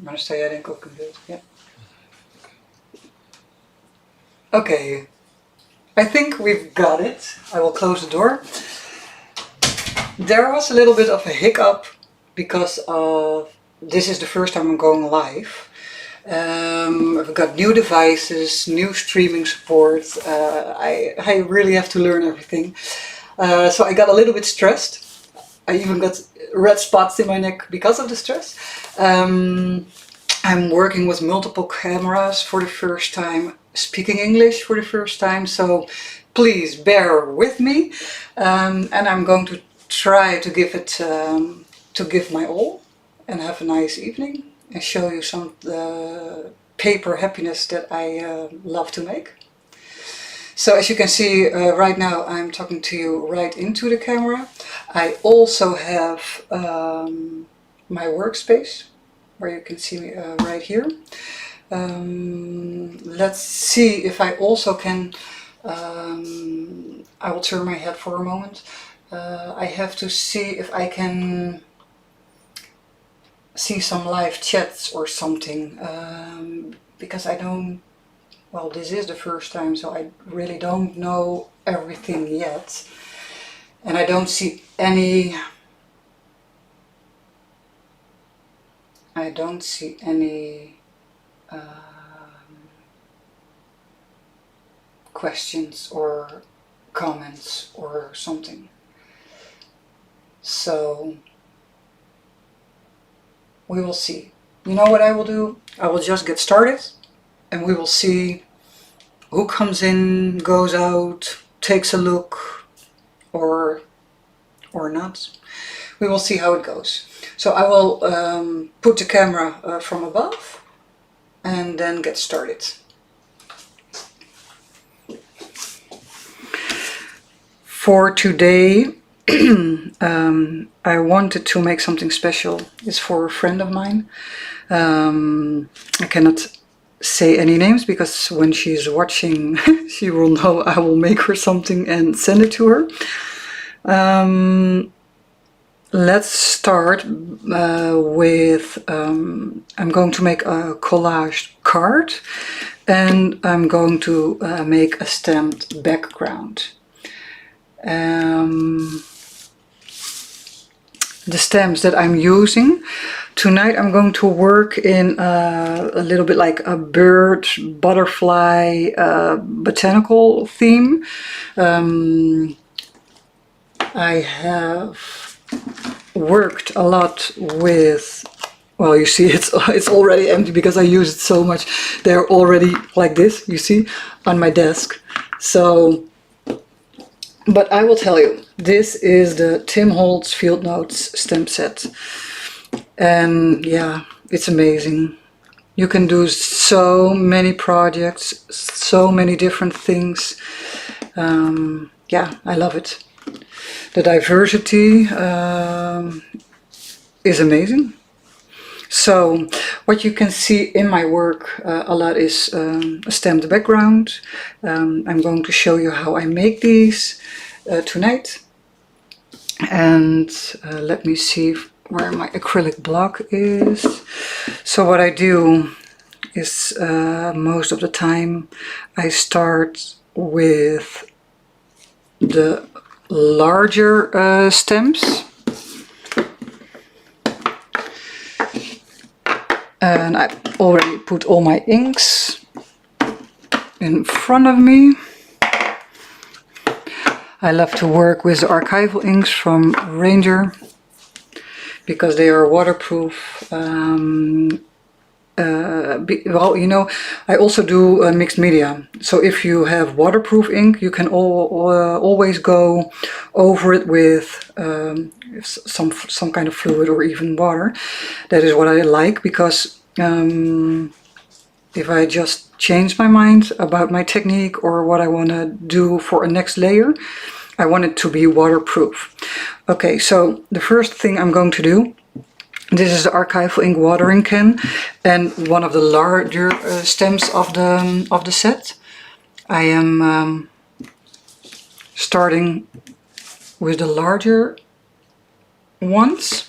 Maar dan sta jij denk ik ook in beeld. Ja. Okay. I think we've got it. I will close the door. There was a little bit of a hiccup because this is the first time I'm going live. I've got new devices, new streaming support. I really have to learn everything. So I got a little bit stressed. I even got red spots in my neck because of the stress. I'm working with multiple cameras for the first time, speaking English for the first time, so please bear with me. And I'm going to try to give it, to give my all and have a nice evening and show you some of the paper happiness that I love to make. So as you can see right now I'm talking to you right into the camera. I also have my workspace where you can see me right here. Let's see if I also can, I will turn my head for a moment. I have to see if I can see some live chats or something, because I don't, well, this is the first time, so I really don't know everything yet. And I don't see any, questions or comments or something. So we will see. You know what I will do? I will just get started and we will see who comes in, goes out, takes a look, or not. We will see how it goes. So I will put the camera from above and then get started. For today, I wanted to make something special. It's for a friend of mine. I cannot say any names because when she's watching she will know I will make her something and send it to her. Let's start with, I'm going to make a collage card and I'm going to make a stamped background. The stamps that I'm using tonight, I'm going to work in a little bit like a bird, butterfly, botanical theme. I have worked a lot with, well, you see it's already empty because I use it so much. They're already like this, you see, on my desk. So, but I will tell you, this is the Holtz Field Notes stamp set. And yeah, it's amazing. You can do so many projects, so many different things. Yeah, I love it. The diversity is amazing. So what you can see in my work a lot is a stamped background. I'm going to show you how I make these tonight. And let me see where my acrylic block is. So what I do is most of the time I start with the larger stamps. And I already put all my inks in front of me. I love to work with the Archival inks from Ranger because they are waterproof. Well, you know, I also do mixed media. So if you have waterproof ink, you can always go over it with some kind of fluid or even water. That is what I like, because if I just change my mind about my technique or what I want to do for a next layer, I want it to be waterproof. Okay, so the first thing I'm going to do, this is the Archival Ink watering can and one of the larger stamps of the set. I am starting with the larger ones.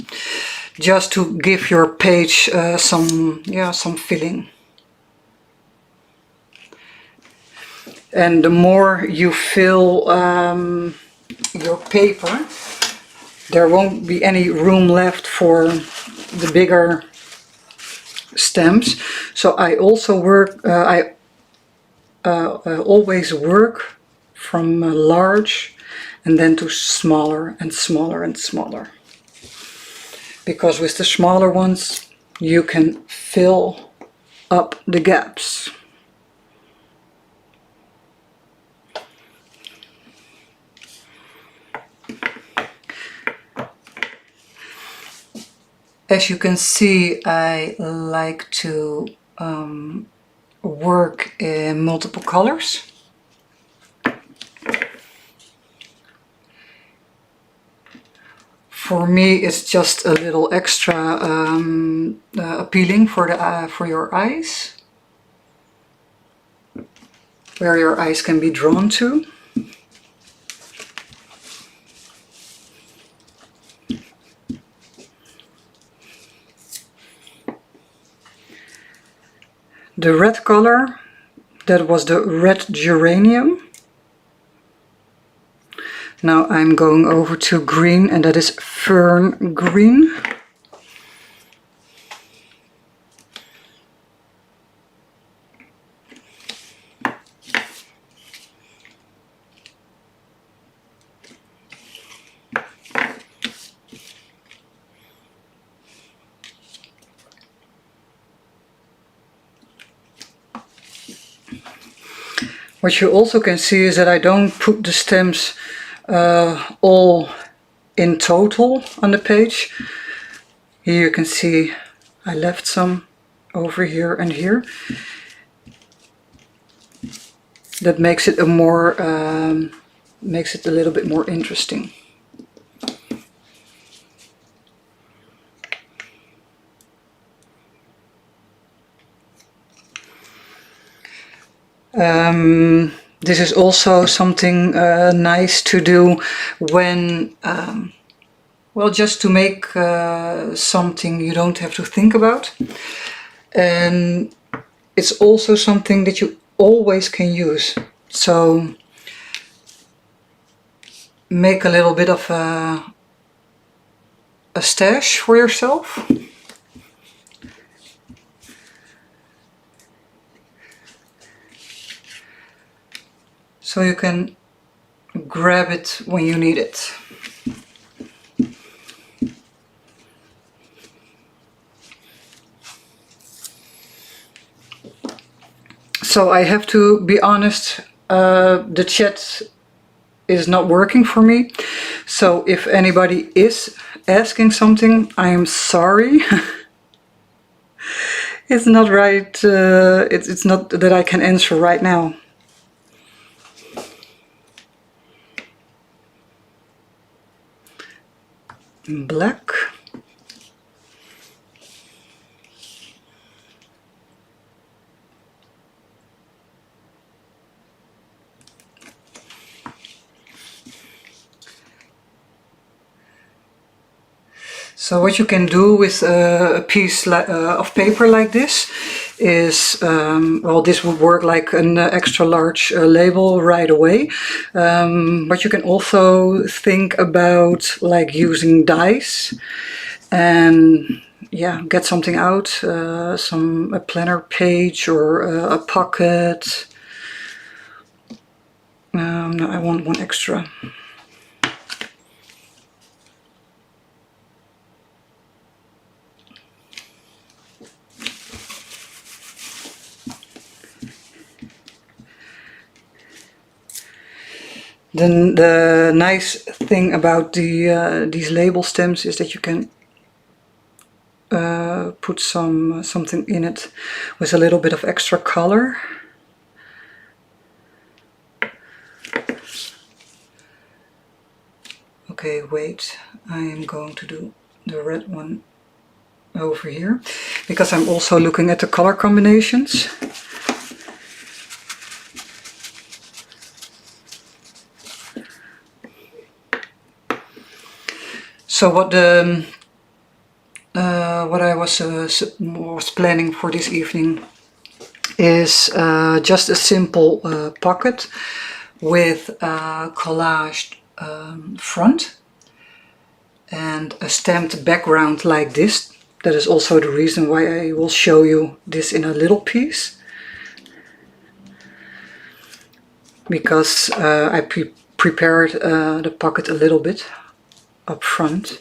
just to give your page some filling. And the more you fill your paper, there won't be any room left for the bigger stamps. So I also work, I always work from large and then to smaller and smaller and smaller. Because with the smaller ones you can fill up the gaps. As you can see, I like to work in multiple colors. For me, it's just a little extra appealing for your eyes, where your eyes can be drawn to. The red color, that was the red geranium. Now I'm going over to green, and that is fern green. What you also can see is that I don't put the stamps all in total on the page. Here you can see I left some over here and here. That makes it a more makes it a little bit more interesting. This is also something nice to do when, well, just to make something you don't have to think about. And it's also something that you always can use. So make a little bit of a stash for yourself. So you can grab it when you need it. So I have to be honest, the chat is not working for me. So if anybody is asking something, I am sorry. It's not right, it's not that I can answer right now. Black. So what you can do with a piece of paper like this is, well, this would work like an extra large label right away. But you can also think about like using dies and yeah, get something out, a planner page or a pocket. No, I want one extra. Then the nice thing about these label stamps is that you can put something in it with a little bit of extra color. Okay, wait, I am going to do the red one over here because I'm also looking at the color combinations. So what the what I was planning for this evening is just a simple pocket with a collaged front and a stamped background like this. That is also the reason why I will show you this in a little piece, because I prepared the pocket a little bit up front.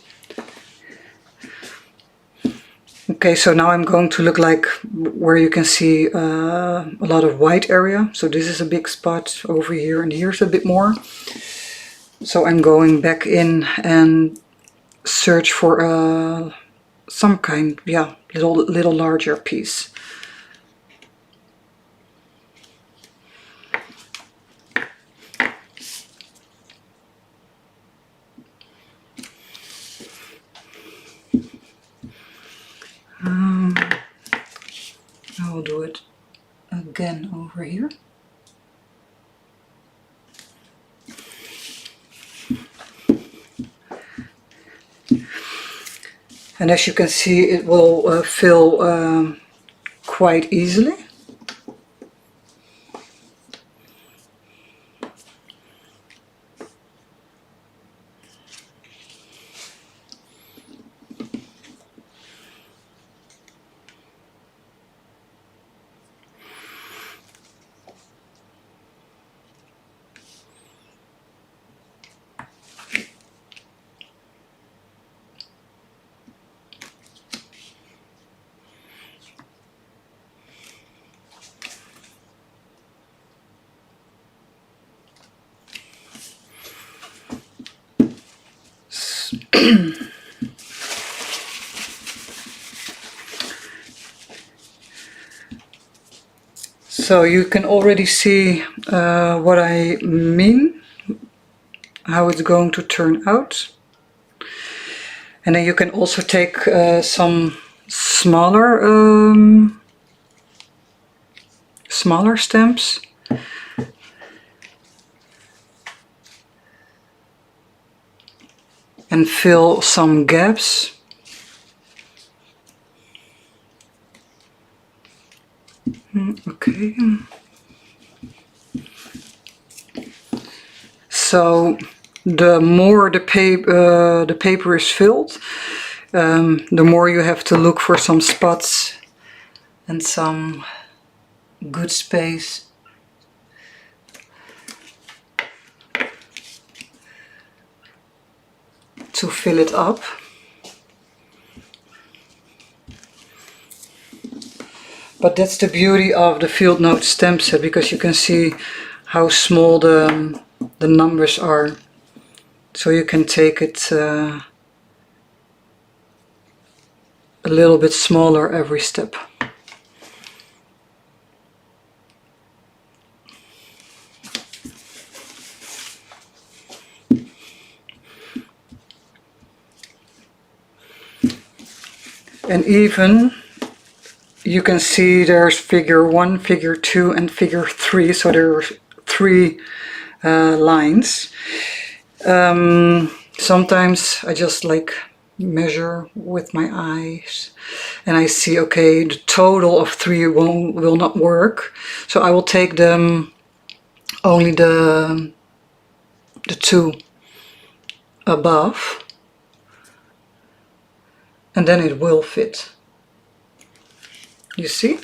Okay, so now I'm going to look like where you can see a lot of white area. So this is a big spot over here, and here's a bit more. So I'm going back in and search for some kind, yeah, little larger piece. I'll do it again over here. And as you can see, it will fill quite easily. So you can already see what I mean, how it's going to turn out. And then you can also take some smaller stamps and fill some gaps. Okay. So the more the paper is filled, the more you have to look for some spots and some good space to fill it up. But that's the beauty of the Field Note stamp set, because you can see how small the numbers are. So you can take it a little bit smaller every step. And even you can see there's figure 1, figure 2 and figure 3, so there are 3 lines. Sometimes I just like measure with my eyes and I see, okay, the total of 3 will not work, so I will take them only the 2 above, and then it will fit. You see?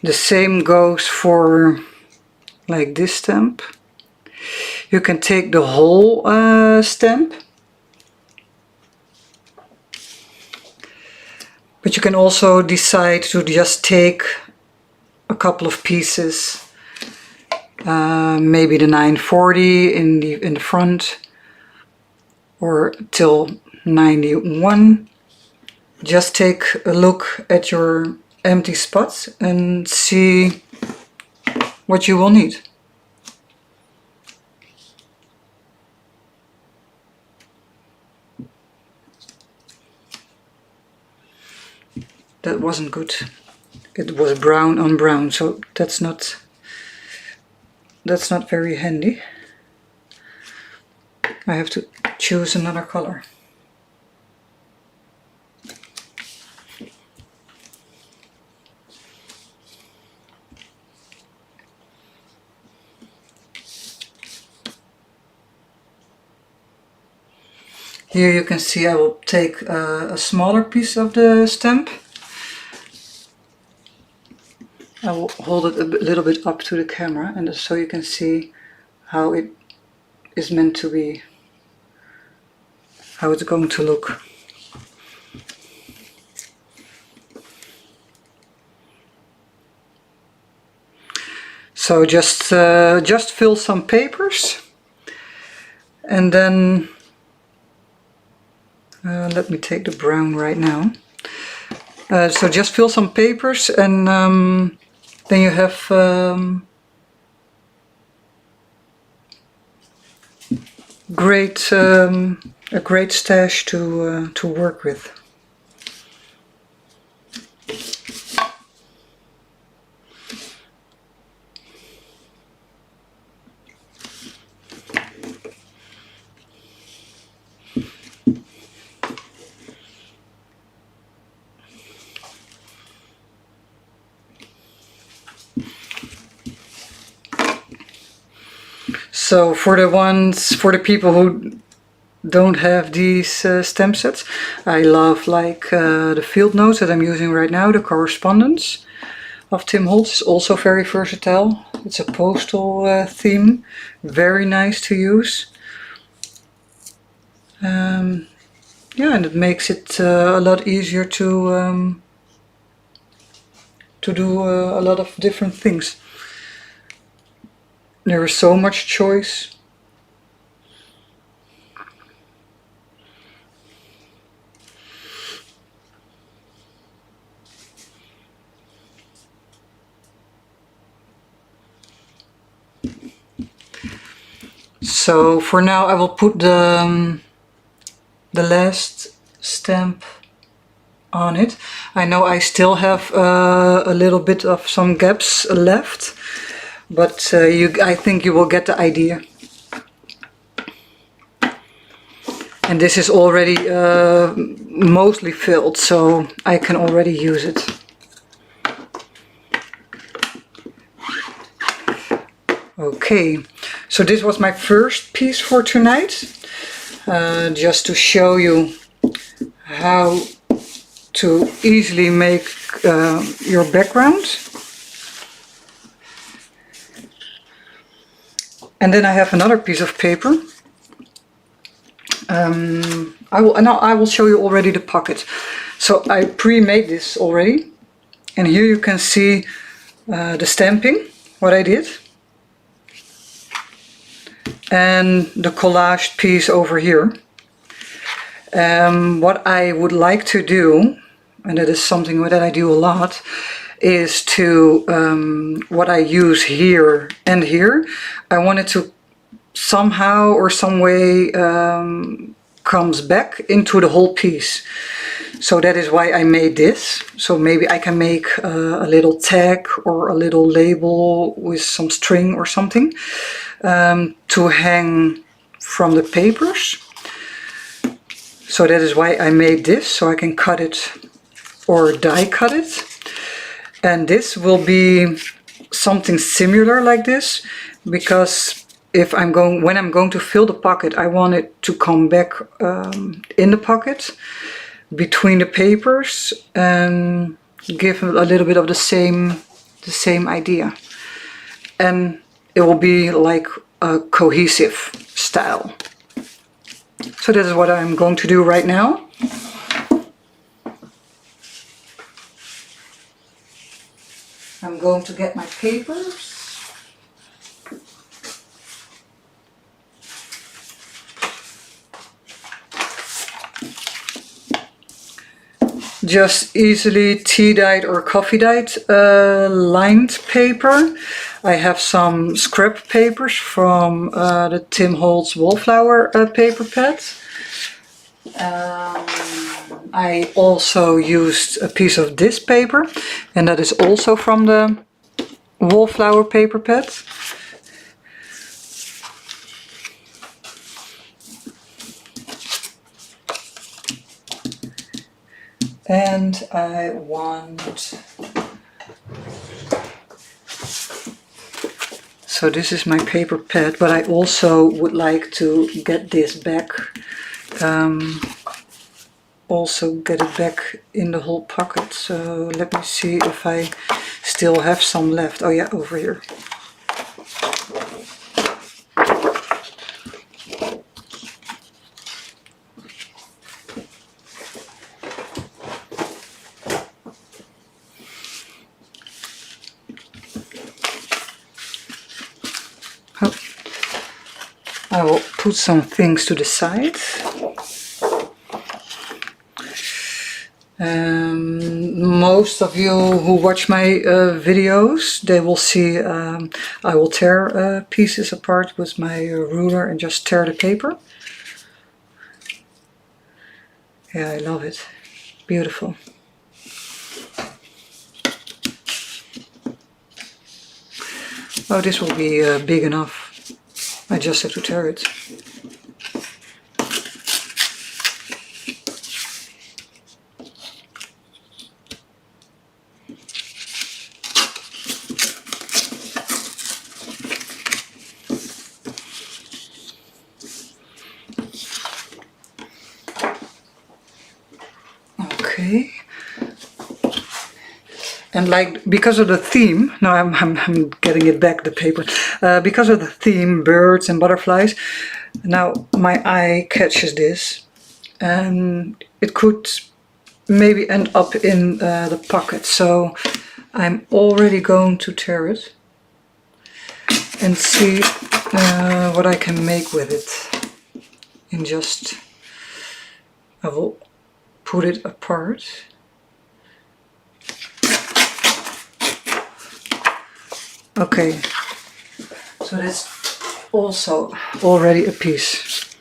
The same goes for like this stamp. You can take the whole stamp, but you can also decide to just take a couple of pieces, maybe the 940 in the front, or till 91. Just take a look at your empty spots and see what you will need. That wasn't good. It was brown on brown, so that's not very handy. I have to choose another color. Here you can see I will take a smaller piece of the stamp. I will hold it a little bit up to the camera, and so you can see how it is meant to be, how it's going to look. So just fill some papers, and then let me take the brown right now. So just fill some papers, and then you have a great stash to work with. So for the people who don't have these stamp sets, I love like the field notes that I'm using right now. The correspondence of Tim Holtz is also very versatile. It's a postal theme, very nice to use. Yeah, and it makes it a lot easier to do a lot of different things. There is so much choice. So for now I will put the last stamp on it. I know I still have a little bit of some gaps left, but I think you will get the idea. And this is already mostly filled, so I can already use it. Okay, so this was my first piece for tonight, just to show you how to easily make your background. And then I have another piece of paper. I will show you already the pocket. So I pre-made this already, and here you can see the stamping, what I did, and the collaged piece over here. What I would like to do, and that is something that I do a lot, is to what I use here and here, I want it to somehow or some way comes back into the whole piece. So that is why I made this. So maybe I can make a little tag or a little label with some string or something to hang from the papers. So that is why I made this, so I can cut it or die cut it. And this will be something similar like this, because when I'm going to fill the pocket, I want it to come back in the pocket between the papers and give a little bit of the same idea. And it will be like a cohesive style. So that is what I'm going to do right now. I'm going to get my papers. Just easily tea-dyed or coffee-dyed lined paper. I have some scrap papers from the Tim Holtz Wallflower paper pad. I also used a piece of this paper, and that is also from the Wallflower paper pad. And I want... So this is my paper pad, but I also would like to get this back. Also get it back in the whole pocket. So let me see if I still have some left. Oh yeah, over here. Oh. I will put some things to the side. Most of you who watch my videos, they will see I will tear pieces apart with my ruler and just tear the paper. Yeah, I love it. Beautiful. Oh, this will be big enough. I just have to tear it. Okay. And like, because of the theme, now I'm getting it back, the paper. Because of the theme, birds and butterflies, now my eye catches this. And it could maybe end up in the pocket. So I'm already going to tear it. And see what I can make with it. And just, I will put it apart. Okay, so that's also already a piece,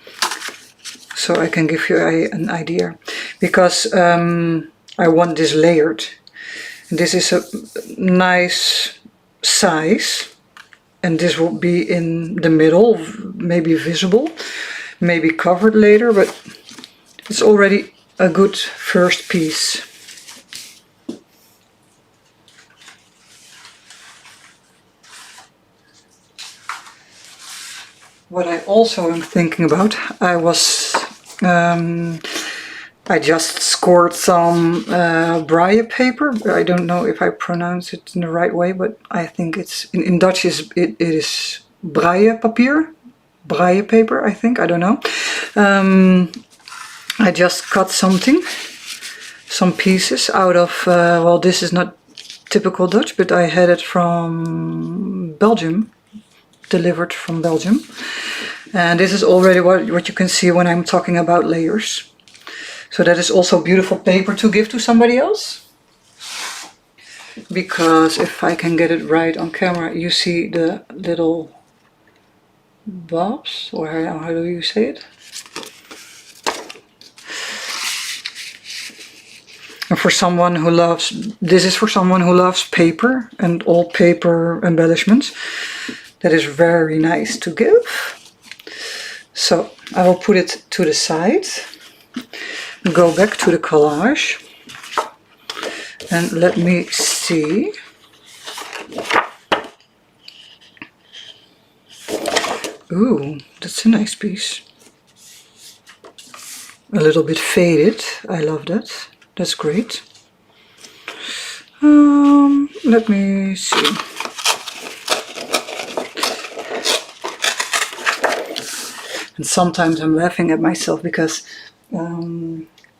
so I can give you an idea, because I want this layered. This is a nice size, and this will be in the middle, maybe visible, maybe covered later, but it's already a good first piece. What I also am thinking about, I just scored some braille paper. I don't know if I pronounce it in the right way, but I think it's in Dutch it is braille papier, braille paper. I think, I don't know. I just cut some pieces out of. Well, this is not typical Dutch, but I had it from Belgium. Delivered from Belgium, and this is already what you can see when I'm talking about layers. So that is also beautiful paper to give to somebody else, because if I can get it right on camera, you see the little bobs, or how do you say it? And for someone who loves, this is for someone who loves paper and all paper embellishments. That is very nice to give. So I will put it to the side, go back to the collage, and let me see. Ooh, that's a nice piece. A little bit faded, I love that. That's great. Let me see. And sometimes I'm laughing at myself because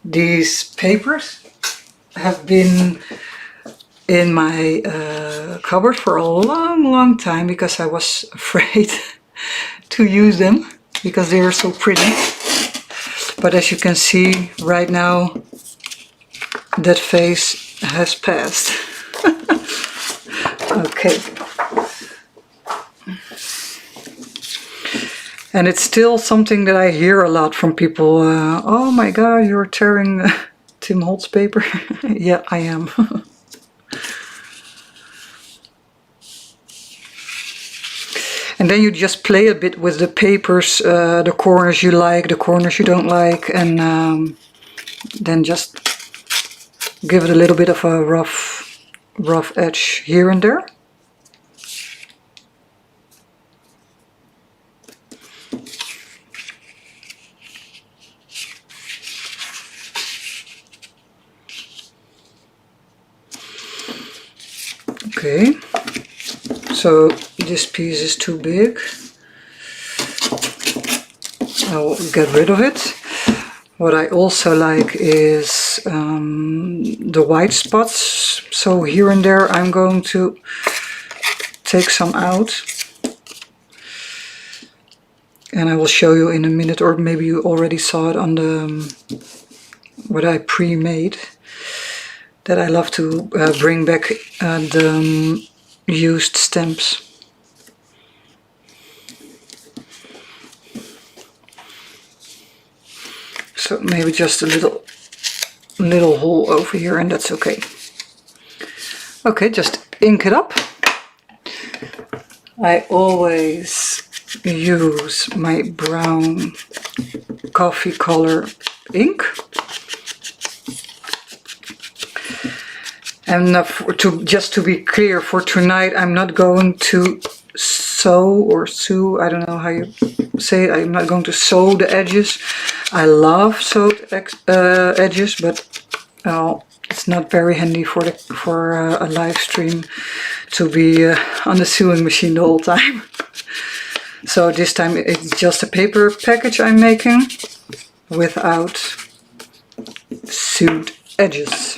these papers have been in my cupboard for a long time, because I was afraid to use them because they are so pretty. But as you can see right now, that phase has passed. Okay. And it's still something that I hear a lot from people. Oh my God, you're tearing Tim Holtz paper. Yeah, I am. And then you just play a bit with the papers, the corners you like, the corners you don't like, and then just give it a little bit of a rough edge here and there. Okay, so this piece is too big. I'll get rid of it. What I also like is the white spots. So here and there I'm going to take some out. And I will show you in a minute, or maybe you already saw it on the what I pre-made. That I love to bring back the used stamps. So maybe just a little hole over here, and that's okay. Okay, just ink it up. I always use my brown coffee color ink. And just to be clear, for tonight I'm not going to sew, I don't know how you say it, I'm not going to sew the edges. I love sewed edges, but it's not very handy for a live stream to be on the sewing machine the whole time. So this time it's just a paper package I'm making without sewed edges.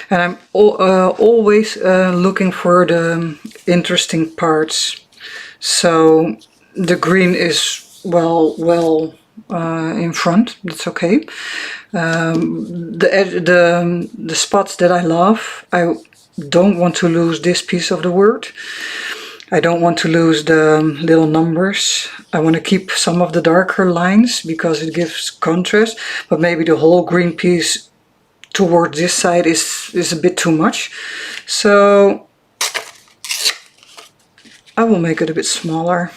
And I'm always looking for the interesting parts. So the green is well in front. That's okay. The spots that I love, I don't want to lose this piece of the word. I don't want to lose the little numbers. I want to keep some of the darker lines because it gives contrast. But maybe the whole green piece towards this side is a bit too much, so I will make it a bit smaller.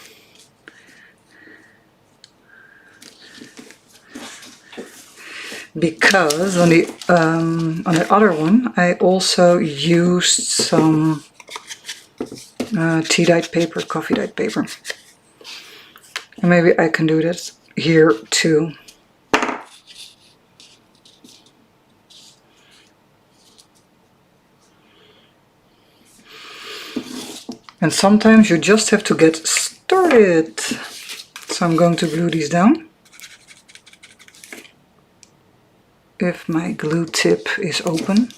Because on the other one I also used some tea-dyed paper, coffee-dyed paper, and maybe I can do that here too. And sometimes you just have to get started. So I'm going to glue these down. If my glue tip is open.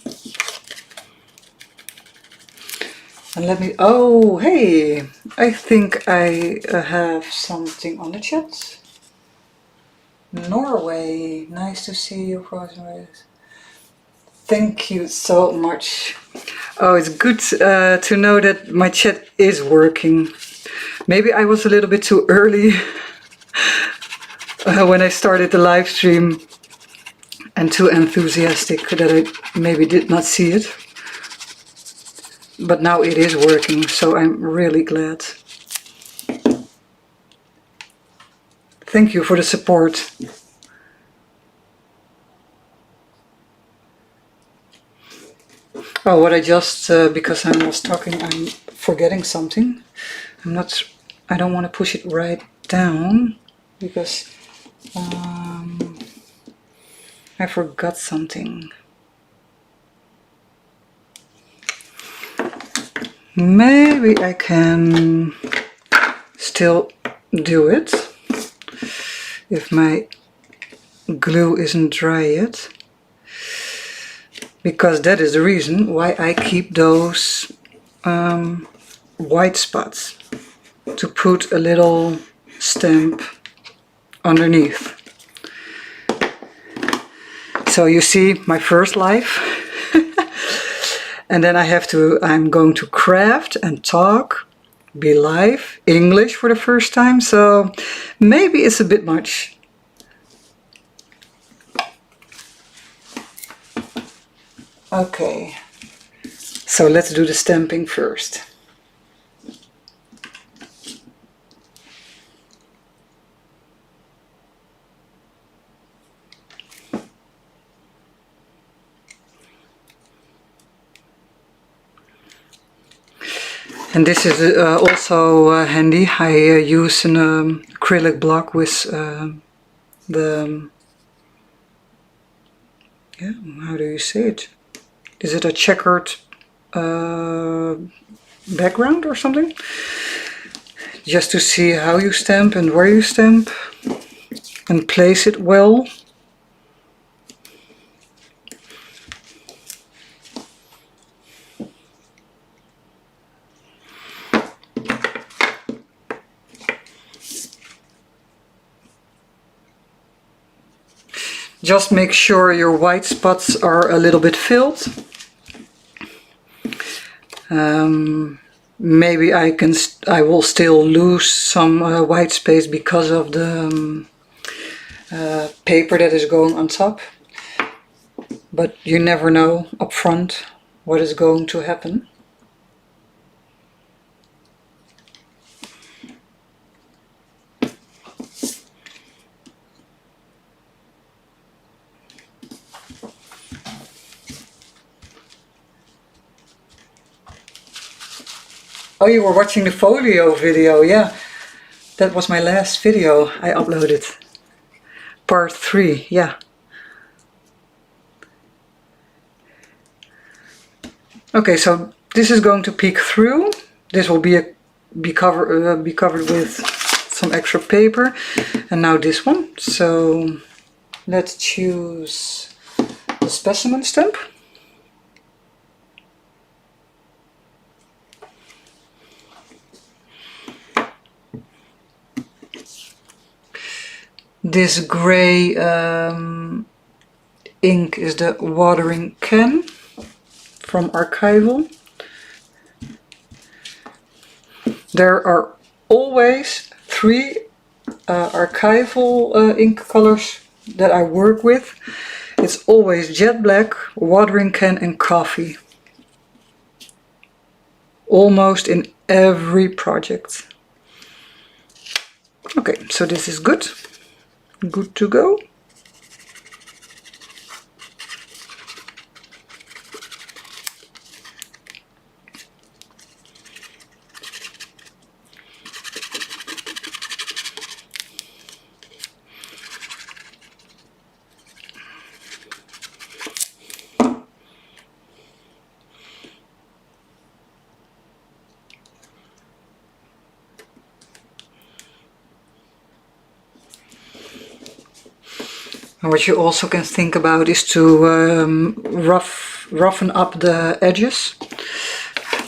And let me, oh hey, I think I have something on the chat. Norway, nice to see you, Frozen. Thank you so much. Oh, it's good to know that my chat is working. Maybe I was a little bit too early when I started the live stream and too enthusiastic that I maybe did not see it. But now it is working, so I'm really glad. Thank you for the support. Oh, what I just, because I was talking, I'm forgetting something. I don't want to push it right down, because I forgot something. Maybe I can still do it, if my glue isn't dry yet. Because that is the reason why I keep those white spots, to put a little stamp underneath. So you see my first life. And then I'm going to craft and talk, be live, English for the first time. So maybe it's a bit much. Okay, so let's do the stamping first. And this is also handy. I use an acrylic block with the, yeah, how do you say it? Is it a checkered background or something? Just to see how you stamp and where you stamp and place it well. Just make sure your white spots are a little bit filled. Maybe I will still lose some white space because of the paper that is going on top. But you never know up front what is going to happen. Oh, you were watching the folio video, yeah. That was my last video I uploaded. Part 3, yeah. Okay, so this is going to peek through. This will be covered with some extra paper. And now this one. So let's choose the specimen stamp. This gray ink is the watering can from Archival. There are always 3 Archival ink colors that I work with. It's always jet black, watering can and coffee. Almost in every project. Okay, so this is good. Good to go. And what you also can think about is to roughen up the edges.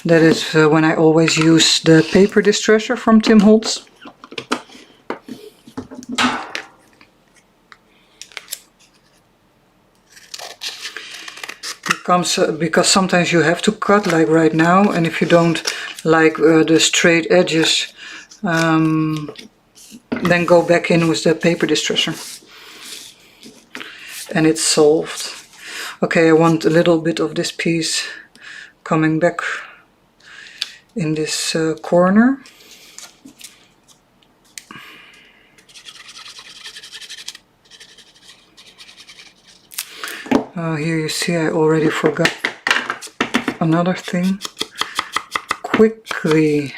That is when I always use the paper distresser from Tim Holtz. Because sometimes you have to cut, like right now, and if you don't like the straight edges, then go back in with the paper distresser. And it's solved. Okay, I want a little bit of this piece coming back in this corner. Here you see I already forgot another thing. Quickly.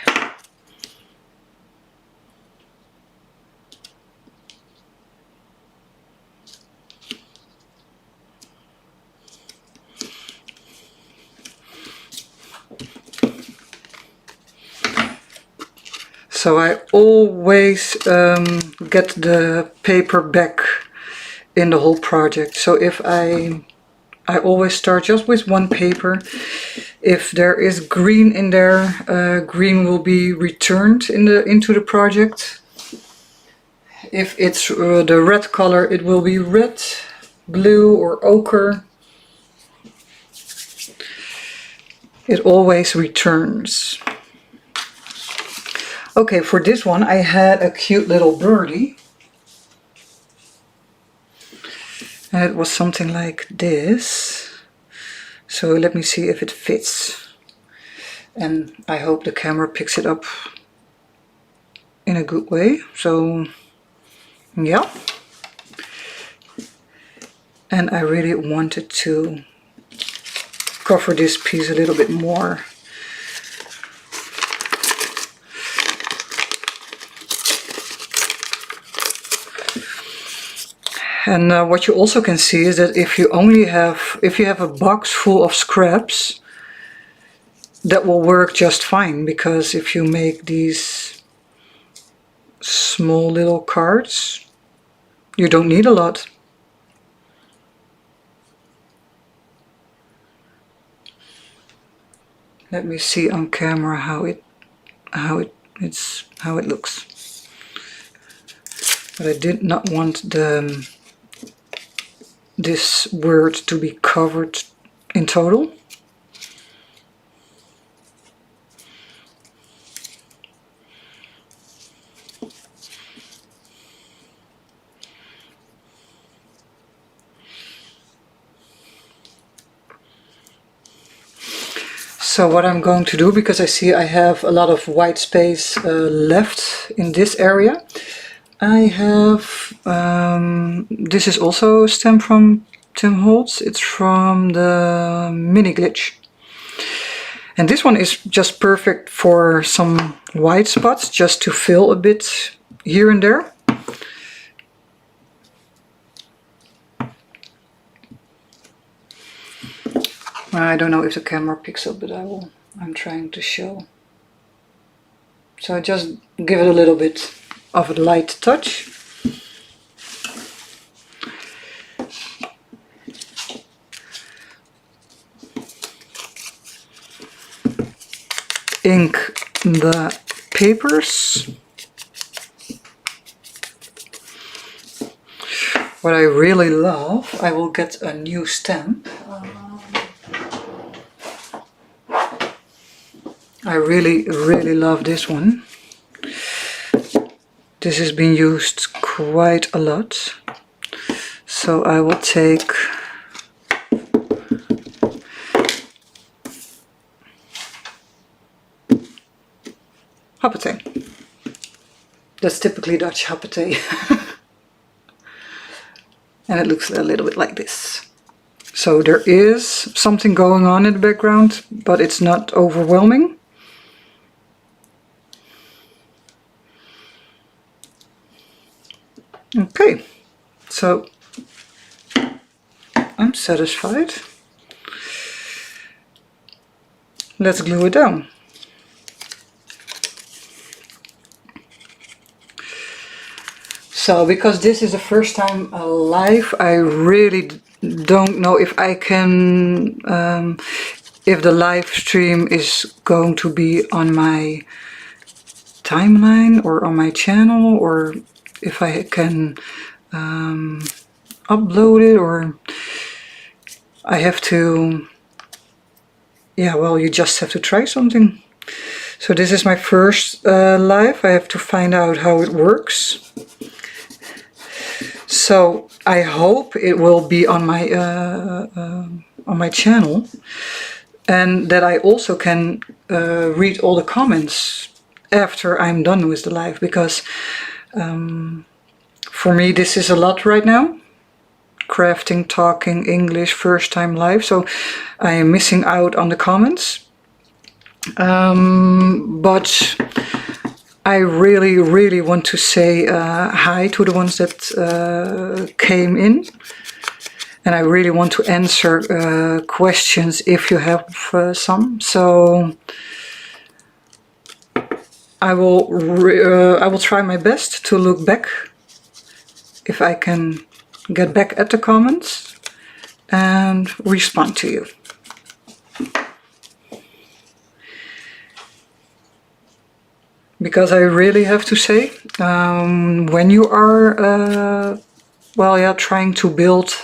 So I always get the paper back in the whole project. So if I always start just with one paper. If there is green in there, green will be returned into the project. If it's the red color, it will be red, blue or ochre. It always returns. Okay, for this one I had a cute little birdie. And it was something like this. So let me see if it fits. And I hope the camera picks it up in a good way. So, yeah. And I really wanted to cover this piece a little bit more. And what you also can see is that if you have a box full of scraps, that will work just fine, because if you make these small little cards, you don't need a lot. Let me see on camera how it looks. But I did not want this word to be covered in total. So what I'm going to do, because I see I have a lot of white space left in this area, I have, this is also a stamp from Tim Holtz. It's from the Mini Glitch. And this one is just perfect for some white spots, just to fill a bit here and there. I don't know if the camera picks up, but I'm trying to show. So I just give it a little bit of a light touch. Ink the papers. What I really love, I will get a new stamp. I really love this one. This has been used quite a lot. So I will take hoppatee. That's typically Dutch hoppatee. And it looks a little bit like this. So there is something going on in the background, but it's not overwhelming. Okay, so I'm satisfied. Let's glue it down. So because this is the first time live, I really don't know if I can, if the live stream is going to be on my timeline or on my channel, or if I can upload it, or I have to, yeah, well, you just have to try something. So this is my first live. I have to find out how it works. So I hope it will be on my channel, and that I also can read all the comments after I'm done with the live, because for me this is a lot right now. Crafting, talking English, first time live, so I am missing out on the comments. But I really want to say hi to the ones that came in, and I really want to answer questions if you have some. So I will try my best to look back, if I can get back at the comments, and respond to you. Because I really have to say, when you are well, yeah, trying to build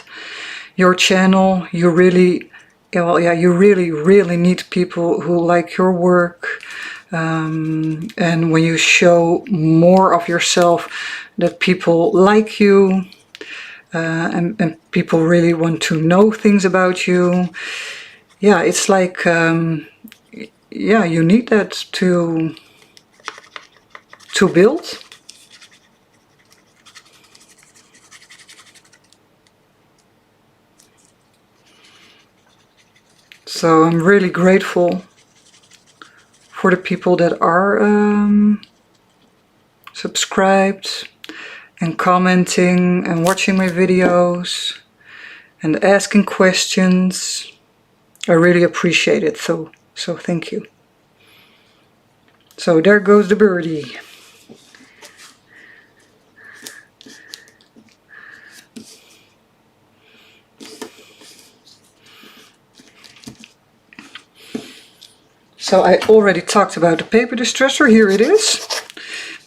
your channel, you really, well, yeah, you really need people who like your work. And when you show more of yourself, that people like you, and people really want to know things about you. Yeah, it's like, yeah, you need that to build. So I'm really grateful for the people that are subscribed and commenting and watching my videos and asking questions. I really appreciate it, so thank you. So there goes the birdie. So I already talked about the paper distresser. Here it is,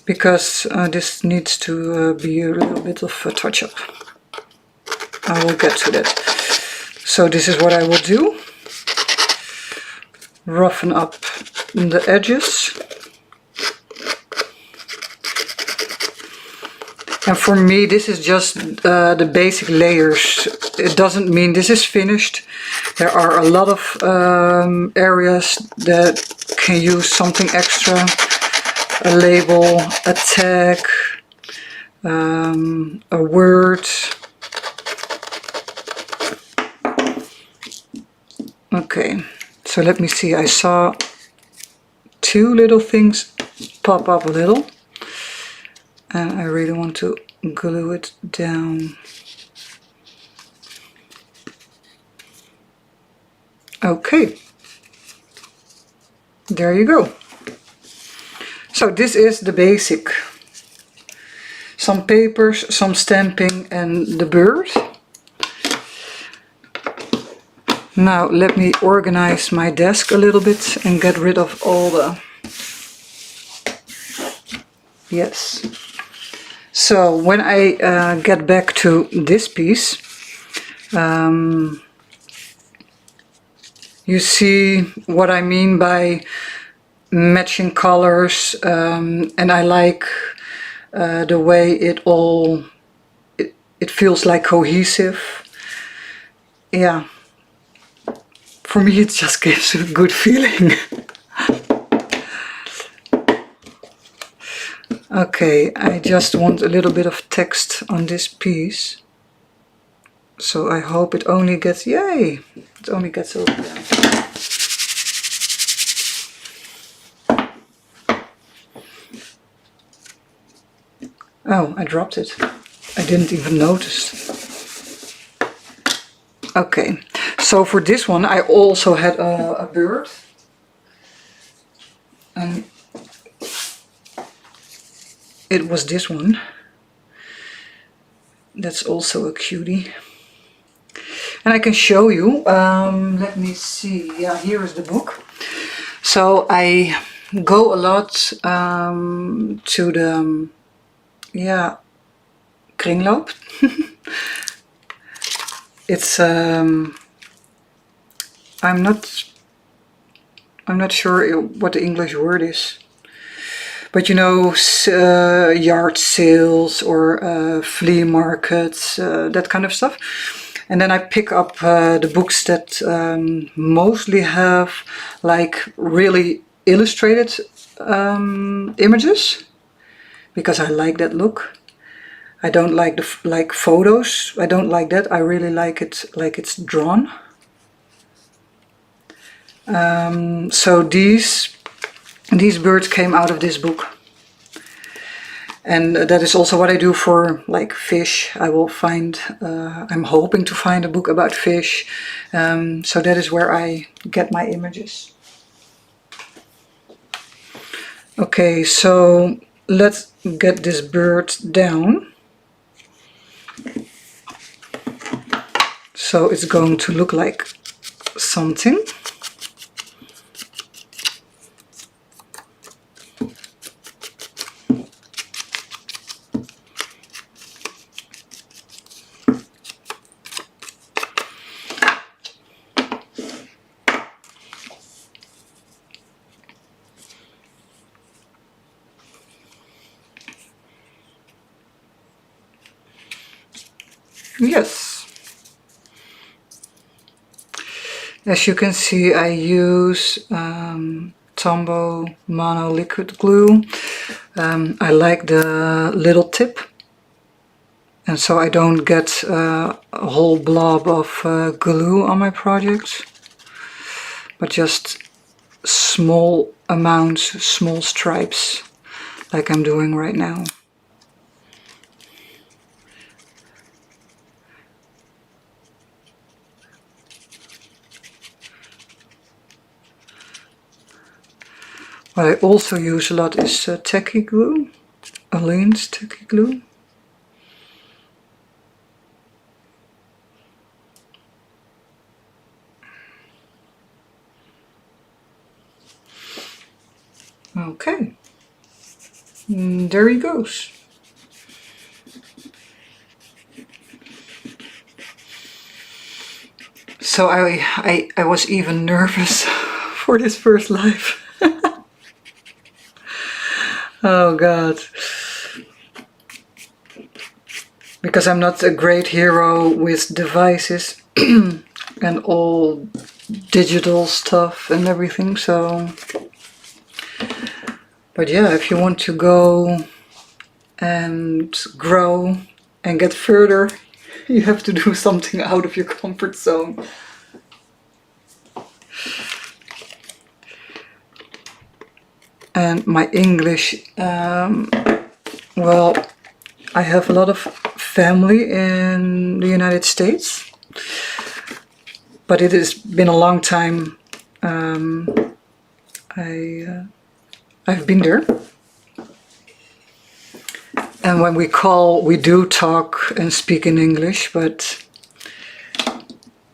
because this needs to be a little bit of a touch-up. I will get to that. So this is what I will do. Roughen up the edges. And for me, this is just the basic layers. It doesn't mean this is finished. There are a lot of areas that can use something extra. A label, a tag, a word. Okay, so let me see. I saw two little things pop up a little. And I really want to glue it down. Okay, there you go. So this is the basic. Some papers, some stamping, and the bird. Now let me organize my desk a little bit and get rid of all the... Yes. So when I get back to this piece, you see what I mean by matching colors, and I like the way it all, it feels like cohesive. Yeah, for me it just gives a good feeling. Okay, I just want a little bit of text on this piece. So I hope it only gets, yay, it only gets over there. Oh, I dropped it. I didn't even notice. Okay, so for this one I also had a bird. And it was this one. That's also a cutie. And I can show you. Let me see. Yeah, here is the book. So I go a lot to the kringloop. It's I'm not sure what the English word is. But you know, yard sales or flea markets, that kind of stuff. And then I pick up the books that mostly have like really illustrated images, because I like that look. I don't like the photos. I don't like that. I really like it like it's drawn. So these birds came out of this book. And that is also what I do for like fish. I will find, I'm hoping to find a book about fish. So that is where I get my images. Okay, so let's get this bird down. So it's going to look like something. Yes. As you can see, I use Tombow Mono Liquid Glue. I like the little tip, and so I don't get a whole blob of glue on my projects, but just small amounts, small stripes, like I'm doing right now. What I also use a lot is tacky glue, Aleene's tacky glue. Okay, and there he goes. So I was even nervous for this first live. Oh God. Because I'm not a great hero with devices and all digital stuff and everything, so... But yeah, if you want to go and grow and get further, you have to do something out of your comfort zone. And my English, well, I have a lot of family in the United States, but it has been a long time I've been there. And when we call, we do talk and speak in English, but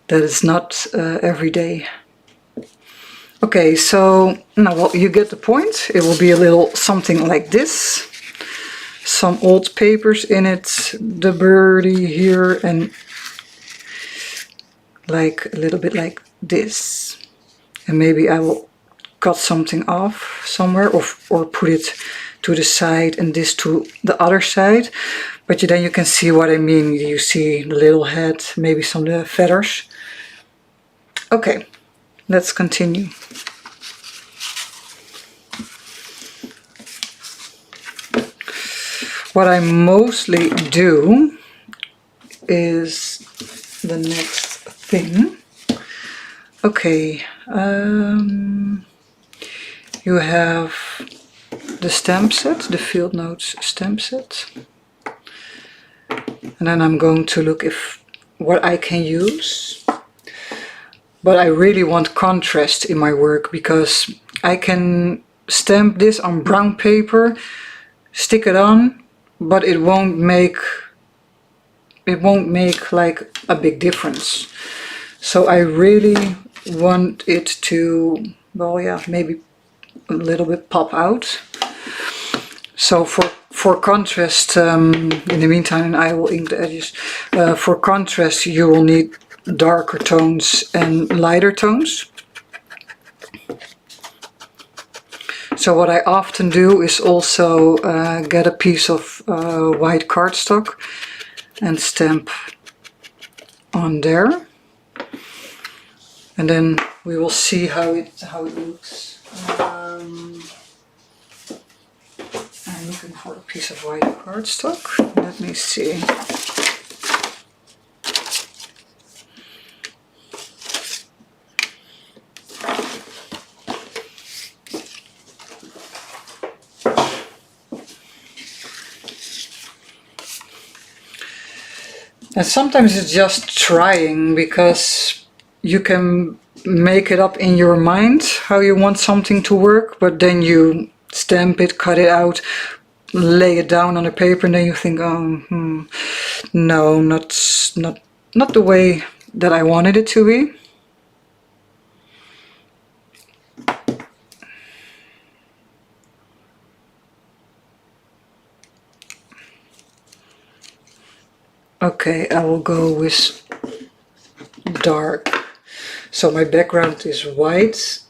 that is not every day. Okay, so now well, you get the point. It will be a little something like this. Some old papers in it, the birdie here, and like a little bit like this. And maybe I will cut something off somewhere, or put it to the side and this to the other side. But then you can see what I mean. You see the little head, maybe some of the feathers. Okay, let's continue. What I mostly do is the next thing. Okay, you have the stamp set, the Field Notes stamp set. And then I'm going to look if what I can use. But I really want contrast in my work, because I can stamp this on brown paper, stick it on, but it won't make like a big difference. So I really want it to, well, yeah, maybe a little bit pop out. So for contrast, in the meantime, I will ink the edges. For contrast, you will need darker tones and lighter tones. So what I often do is also get a piece of white cardstock and stamp on there. And then we will see how it looks. I'm looking for a piece of white cardstock. Let me see. And sometimes it's just trying, because you can make it up in your mind how you want something to work, but then you stamp it, cut it out, lay it down on the paper, and then you think, oh, no, not the way that I wanted it to be. Okay, I will go with dark. So my background is white,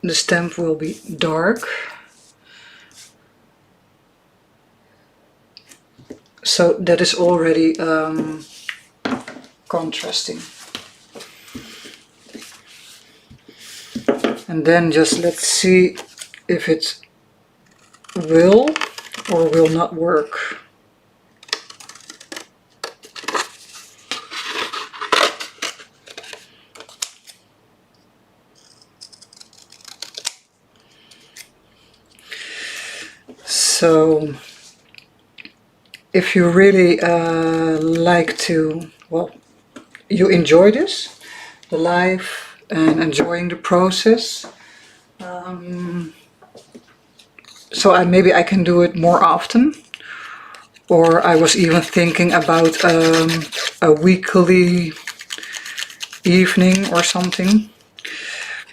the stamp will be dark. So that is already contrasting. And then just let's see if it will or will not work. So if you really like to, well, you enjoy this, the live, and enjoying the process, so maybe I can do it more often. Or I was even thinking about a weekly evening or something.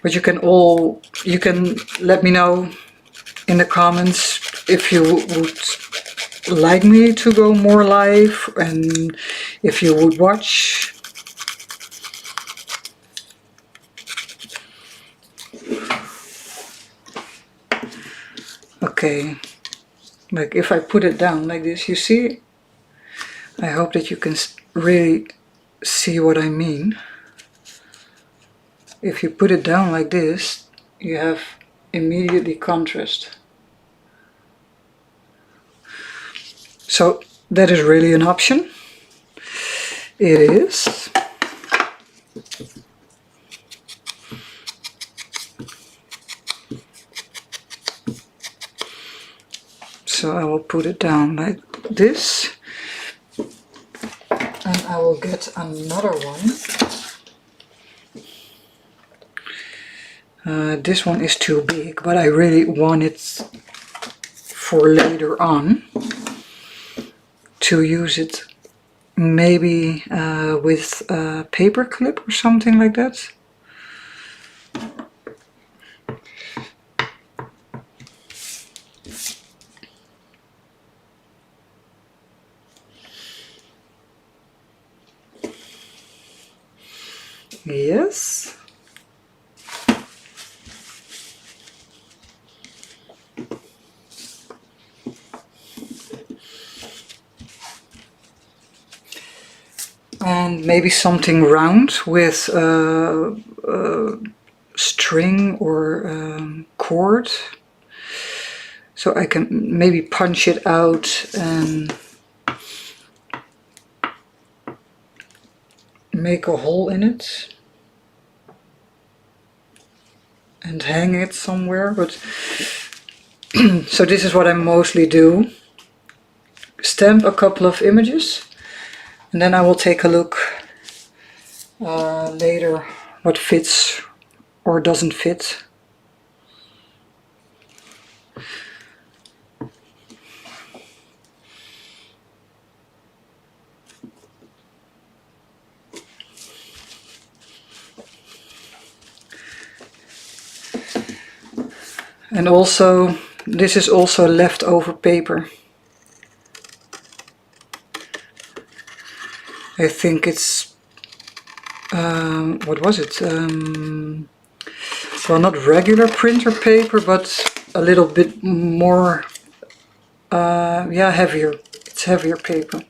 But you can let me know in the comments if you would like me to go more live and if you would watch. Okay, like if I put it down like this, you see? I hope that you can really see what I mean. If you put it down like this, you have immediately contrast. So that is really an option. It is. So I will put it down like this. And I will get another one. This one is too big, but I really want it for later on to use it maybe with a paper clip or something like that. Yes. And maybe something round with string or cord. So I can maybe punch it out and make a hole in it. And hang it somewhere, but so this is what I mostly do. Stamp a couple of images and then I will take a look later what fits or doesn't fit. And also, this is also leftover paper. I think it's, what was it? Well, not regular printer paper, but a little bit more, yeah, heavier. It's heavier paper.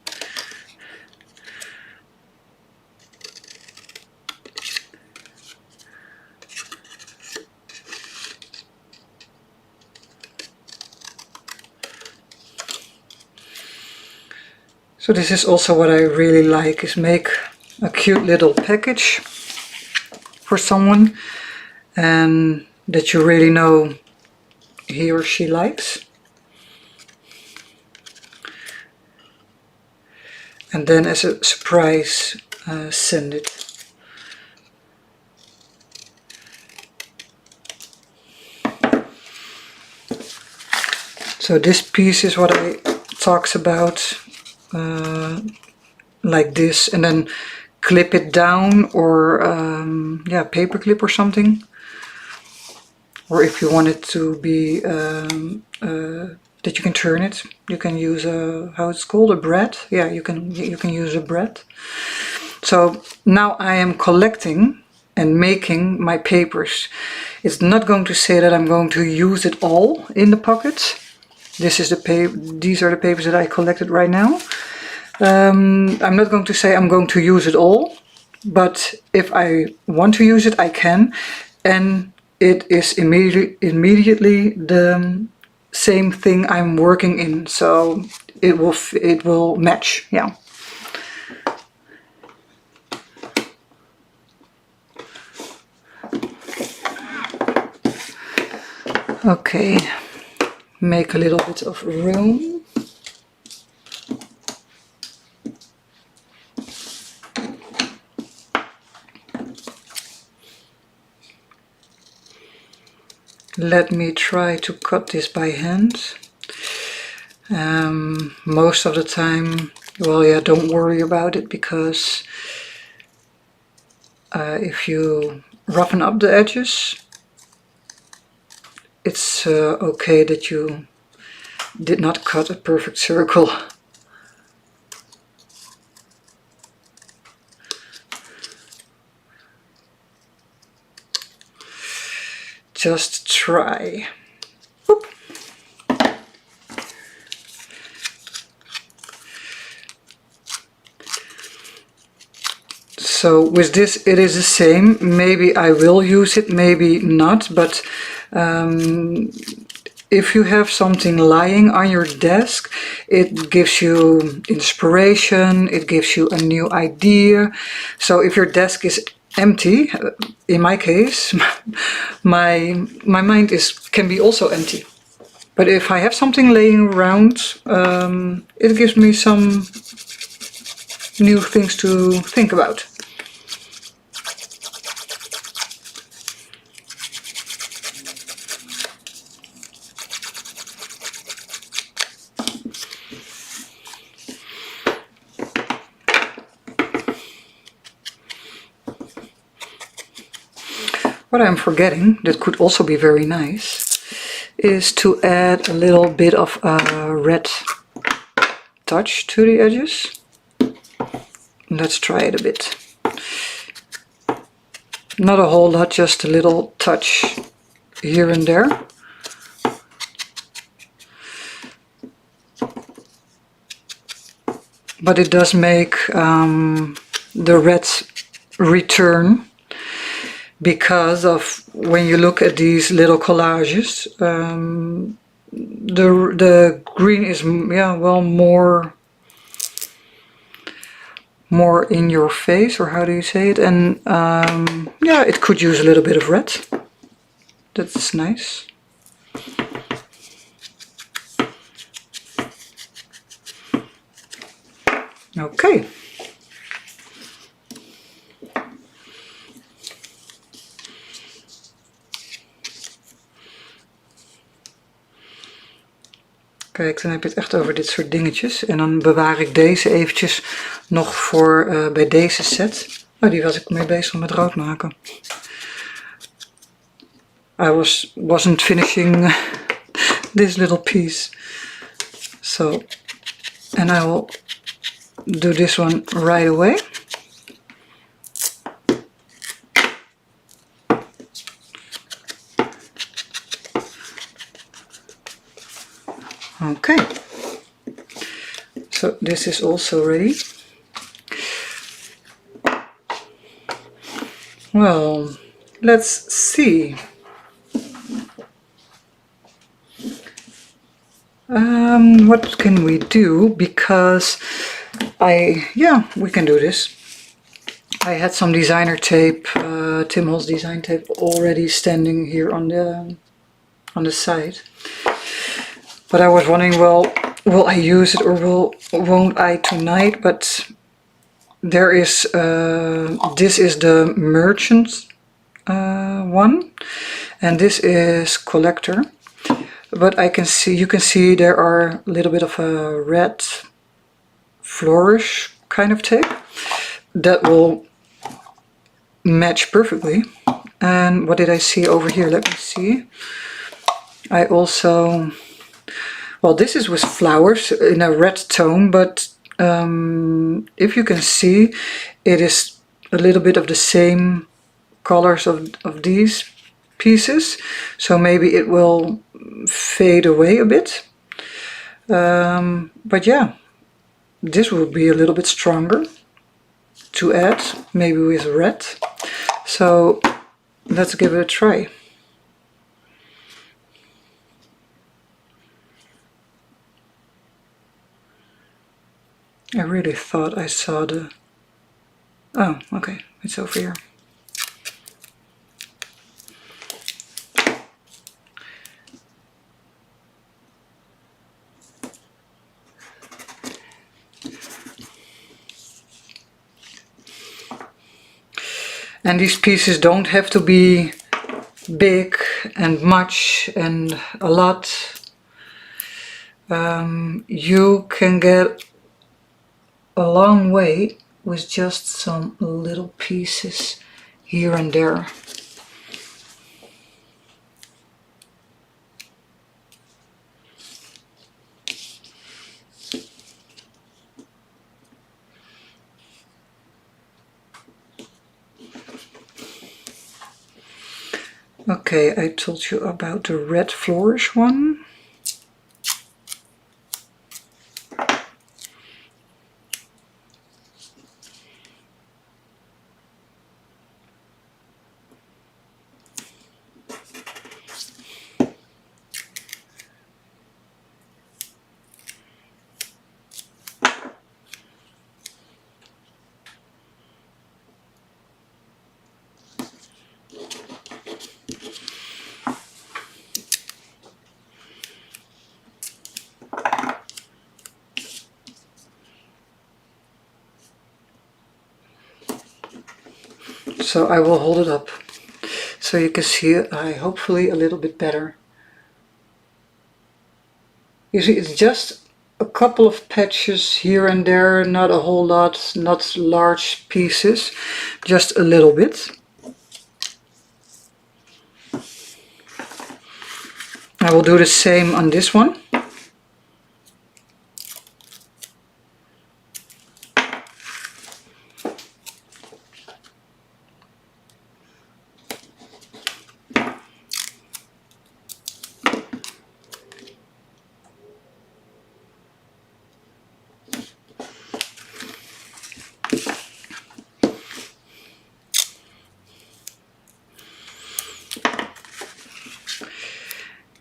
So this is also what I really like, is make a cute little package for someone and that you really know he or she likes. And then as a surprise, send it. So this piece is what I talks about. Like this, and then clip it down, or yeah, paper clip or something. Or if you want it to be that you can turn it, you can use a, how it's called, a brad. Yeah, you can use a brad. So now I am collecting and making my papers. It's not going to say that I'm going to use it all in the pocket. This is these are the papers that I collected right now. I'm not going to say I'm going to use it all, but if I want to use it, I can, and it is immediately the same thing I'm working in, so it will match. Yeah. Okay, make a little bit of room. let me try to cut this by hand. Most of the time, well, yeah, don't worry about it, because if you roughen up the edges, it's okay that you did not cut a perfect circle. Just try. Oop. So with this it is the same. Maybe I will use it, maybe not, but if you have something lying on your desk, it gives you inspiration, it gives you a new idea. So if your desk is empty, in my case, my mind can be also empty. But if I have something laying around, it gives me some new things to think about. What I'm forgetting, that could also be very nice, is to add a little bit of a red touch to the edges. Let's try it a bit. Not a whole lot, just a little touch here and there. But it does make the red return, because of when you look at these little collages, the green is, yeah, well, more in your face, or how do you say it? And yeah, it could use a little bit of red. That's nice. Okay. Kijk, dan heb je het echt over dit soort dingetjes. En dan bewaar ik deze eventjes nog voor bij deze set. Oh, die was ik mee bezig met rood maken. I wasn't finishing this little piece. So, and I will do this one right away. Okay, so this is also ready. Well, let's see. What can we do? Because we can do this. I had some designer tape, Tim Holtz design tape, already standing here on the side. But I was wondering, well, will I use it or won't I tonight? But there is, this is the merchant one, and this is collector. But you can see there are a little bit of a red flourish kind of tape that will match perfectly. And what did I see over here? Let me see. I also, well, this is with flowers in a red tone, but if you can see, it is a little bit of the same colors of these pieces, so maybe it will fade away a bit. But yeah, this will be a little bit stronger to add, maybe with red. So let's give it a try. I really thought I saw the... Oh, okay, it's over here. And these pieces don't have to be big and much and a lot, you can get a long way with just some little pieces here and there. Okay, I told you about the red flourish one. So I will hold it up so you can see it, hopefully a little bit better. You see, it's just a couple of patches here and there, not a whole lot, not large pieces, just a little bit. I will do the same on this one.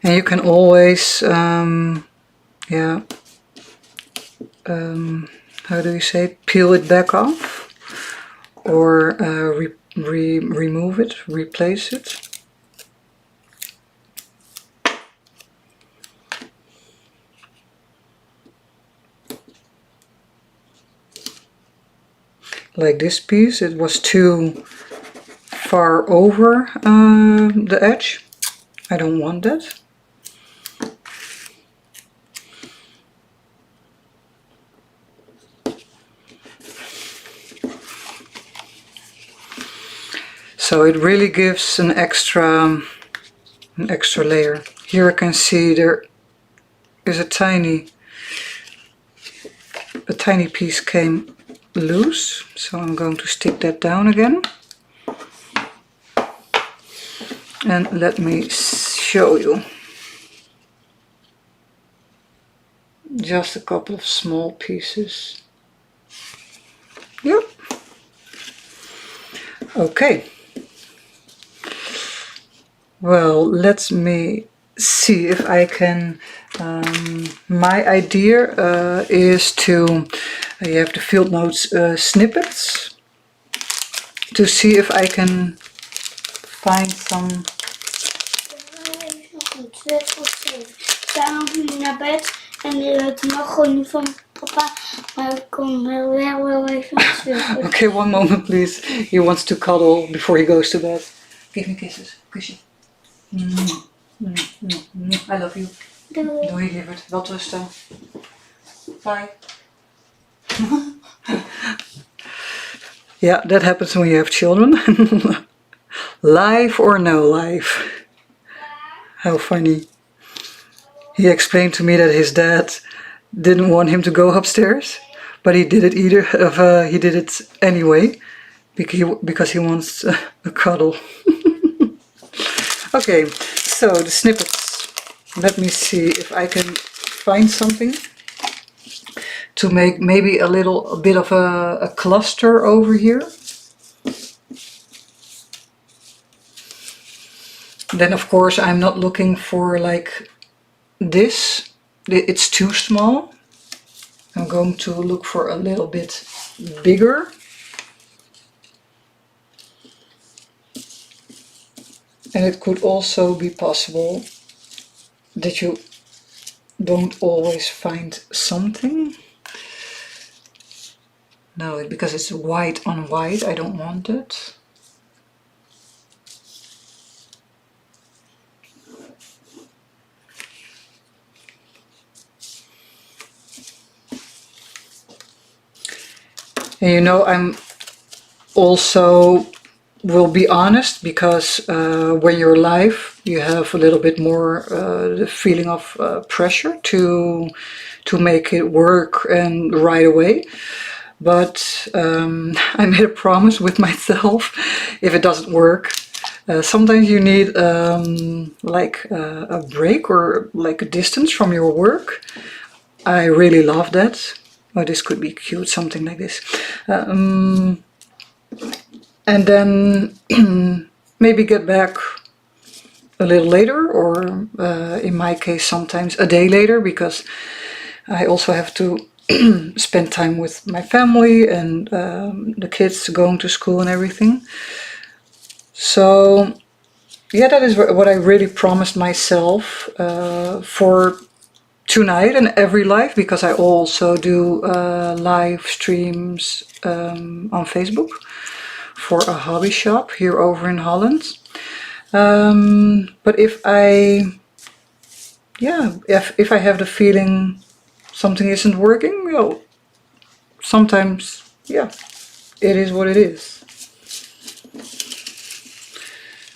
And you can always, how do you say it? Peel it back off, or remove it, replace it. Like this piece, it was too far over the edge. I don't want that. So it really gives an extra layer. Here I can see there is a tiny piece came loose, so I'm going to stick that down again. And let me show you. Just a couple of small pieces. Yep. Okay. Well, let me see if I can. My idea is to, you have the field notes snippets, to see if I can find some. Ik ga nog nu naar bed en het mag gewoon niet van papa, maar ik kom wel even terug. Okay, one moment please. He wants to cuddle before he goes to bed. Give me kisses. Kusje. I love you. Doei. Doei lieverd. Welterusten. Bye. Yeah, that happens when you have children. Life or no life. How funny. He explained to me that his dad didn't want him to go upstairs, but he did it he did it anyway, because he wants a cuddle. Okay, so the snippets. Let me see if I can find something to make maybe a bit of a cluster over here. Then of course I'm not looking for like this. It's too small. I'm going to look for a little bit bigger. And it could also be possible that you don't always find something. No, because it's white on white, I don't want it. And you know, I'm also will be honest, because when you're live, you have a little bit more the feeling of pressure to make it work and right away. But I made a promise with myself: if it doesn't work, sometimes you need like a break or like a distance from your work. I really love that. Oh, this could be cute, something like this. And then maybe get back a little later, or in my case sometimes a day later, because I also have to spend time with my family and the kids going to school and everything. So yeah, that is what I really promised myself for tonight and every live, because I also do live streams on Facebook for a hobby shop here over in Holland. But if I have the feeling something isn't working, well, sometimes, yeah, it is what it is.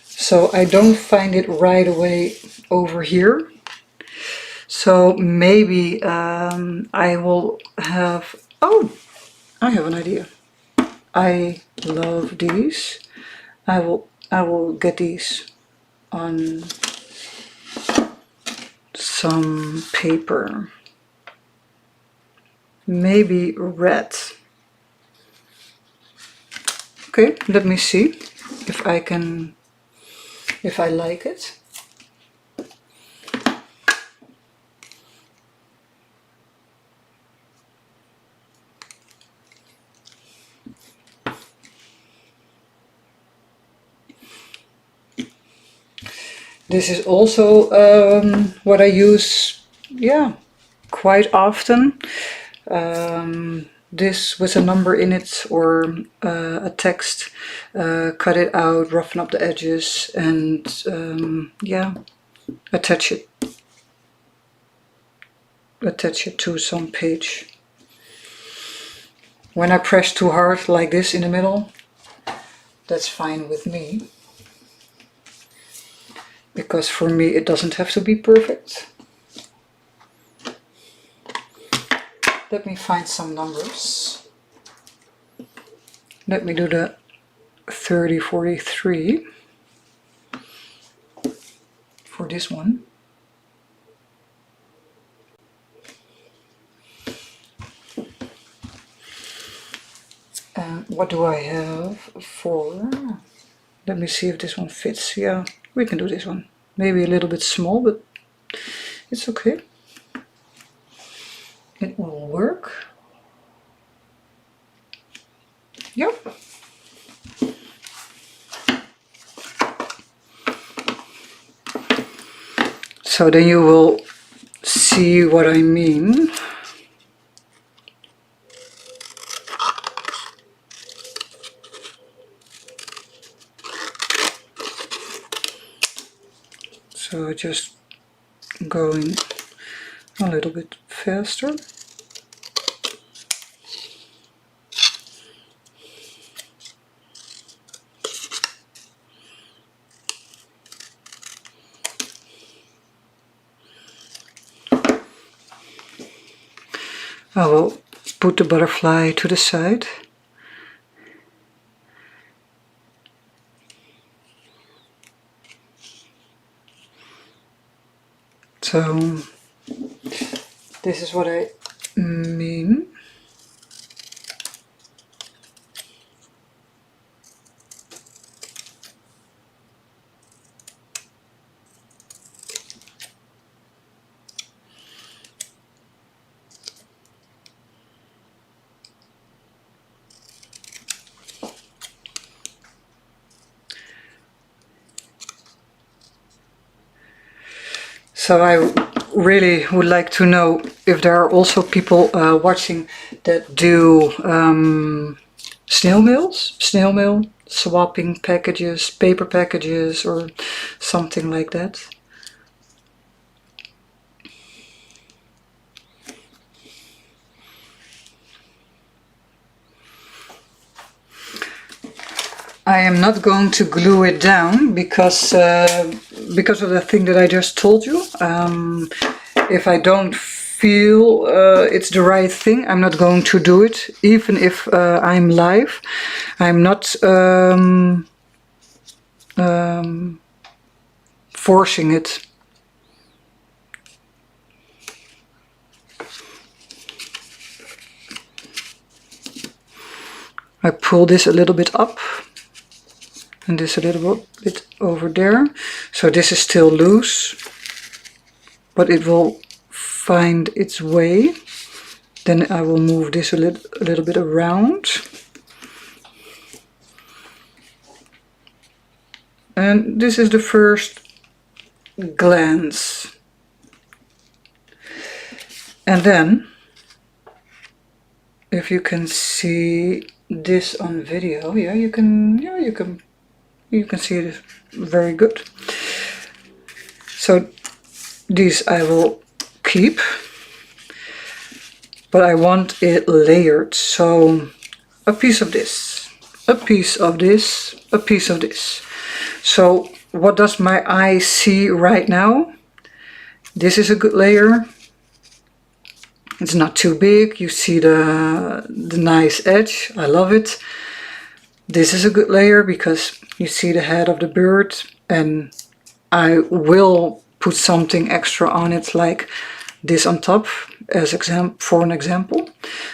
So I don't find it right away over here. So maybe I will have, oh, I have an idea. I love these. I will get these on some paper. Maybe red. Okay, let me see if I can, if I like it. This is also what I use, yeah, quite often. This with a number in it, or a text, cut it out, roughen up the edges, and yeah, attach it to some page. When I press too hard like this in the middle, that's fine with me, because for me it doesn't have to be perfect. Let me find some numbers. Let me do the 3043 for this one. And what do I have for, let me see if this one fits. Yeah, we can do this one. Maybe a little bit small, but it's okay. It will work. Yep. So then you will see what I mean. So just going a little bit faster. I will put the butterfly to the side. So this is what I mean. So I really would like to know if there are also people watching that do snail mail, swapping packages, paper packages, or something like that. I am not going to glue it down because of the thing that I just told you. If I don't feel it's the right thing, I'm not going to do it. Even if I'm live, I'm not forcing it. I pull this a little bit up and this a little bit over there. So this is still loose, but it will find its way. Then I will move this a little bit around. And this is the first glance. And then, if you can see this on video, yeah, you can see it very good. So these I will keep, but I want it layered. So a piece of this, a piece of this, a piece of this. So what does my eye see right now? This is a good layer. It's not too big. You see the nice edge. I love it. This is a good layer because you see the head of the bird, and I will put something extra on it like this on top as for an example.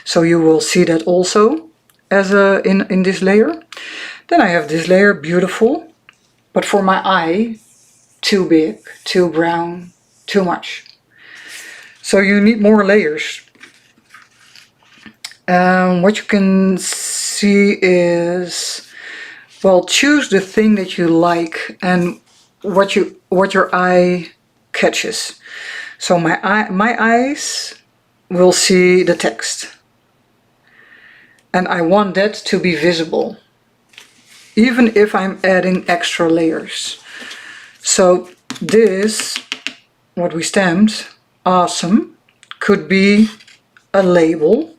So you will see that also as in this layer. Then I have this layer, beautiful, but for my eye, too big, too brown, too much. So you need more layers. What you can see is, well, choose the thing that you like and what your eye catches. So my eyes will see the text, and I want that to be visible, even if I'm adding extra layers. So this, what we stamped, awesome, could be a label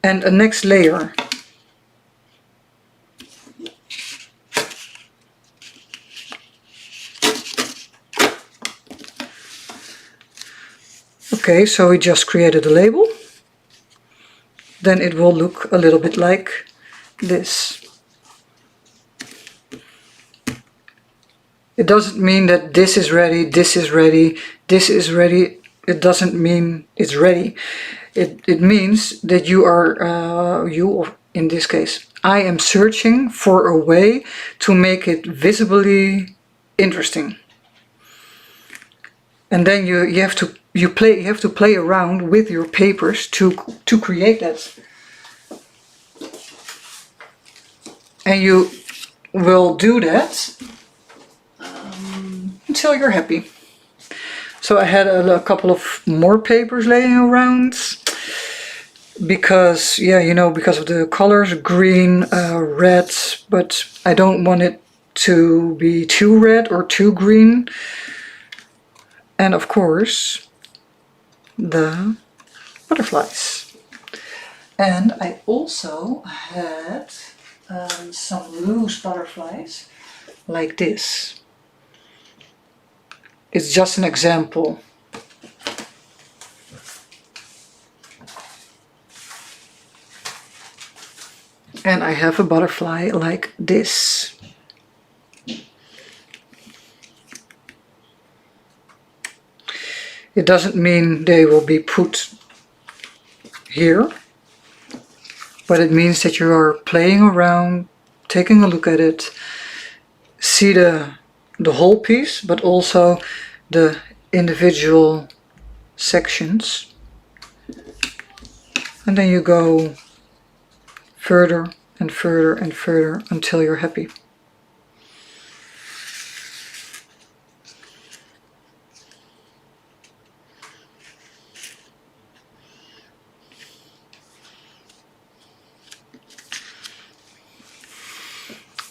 and a next layer. Okay, so we just created a label. Then it will look a little bit like this. It doesn't mean that this is ready, this is ready, this is ready. It doesn't mean it's ready. It means that you are, or in this case, I am searching for a way to make it visibly interesting. And then you have to play around with your papers to create that. And you will do that until you're happy. So I had a couple of more papers laying around because, yeah, you know, because of the colors, green, red, but I don't want it to be too red or too green. And of course, the butterflies. And I also had some loose butterflies like this. It's just an example. And I have a butterfly like this. It doesn't mean they will be put here, but it means that you are playing around, taking a look at it, see the whole piece, but also the individual sections. And then you go further and further and further until you're happy.